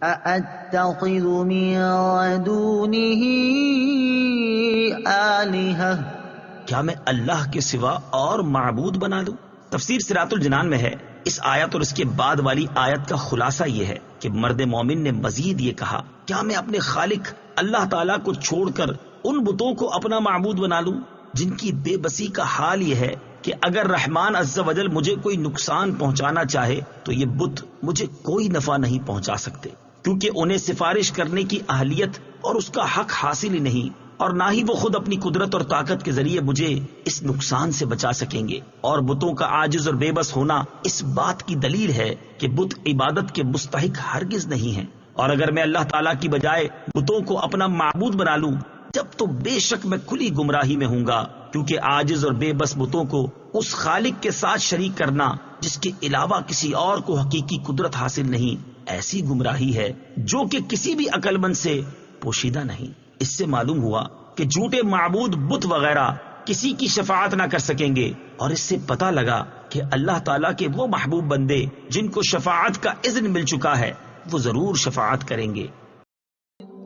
أأتخذ من دونه آلهة کیا میں اللہ کے سوا اور معبود بنا لوں؟ تفسیر صراط الجنان میں ہے، اس آیت اور اس کے بعد والی آیت کا خلاصہ یہ ہے کہ مرد مومن نے مزید یہ کہا، کیا میں اپنے خالق اللہ تعالیٰ کو چھوڑ کر ان بتوں کو اپنا معبود بنا لوں جن کی بے بسی کا حال یہ ہے کہ اگر رحمان عز و جل مجھے کوئی نقصان پہنچانا چاہے تو یہ بت مجھے کوئی نفع نہیں پہنچا سکتے، کیونکہ انہیں سفارش کرنے کی اہلیت اور اس کا حق حاصل ہی نہیں، اور نہ ہی وہ خود اپنی قدرت اور طاقت کے ذریعے مجھے اس نقصان سے بچا سکیں گے۔ اور بتوں کا عاجز اور بے بس ہونا اس بات کی دلیل ہے کہ بت عبادت کے مستحق ہرگز نہیں ہیں، اور اگر میں اللہ تعالیٰ کی بجائے بتوں کو اپنا معبود بنا لوں جب تو بے شک میں کھلی گمراہی میں ہوں گا، کیونکہ عاجز اور بے بس بتوں کو اس خالق کے ساتھ شریک کرنا جس کے علاوہ کسی اور کو حقیقی قدرت حاصل نہیں، ایسی گمراہی ہے جو کہ کسی بھی عقل مند سے پوشیدہ نہیں۔ اس سے معلوم ہوا کہ جھوٹے معبود بت وغیرہ کسی کی شفاعت نہ کر سکیں گے، اور اس سے پتہ لگا کہ اللہ تعالیٰ کے وہ محبوب بندے جن کو شفاعت کا اذن مل چکا ہے وہ ضرور شفاعت کریں گے۔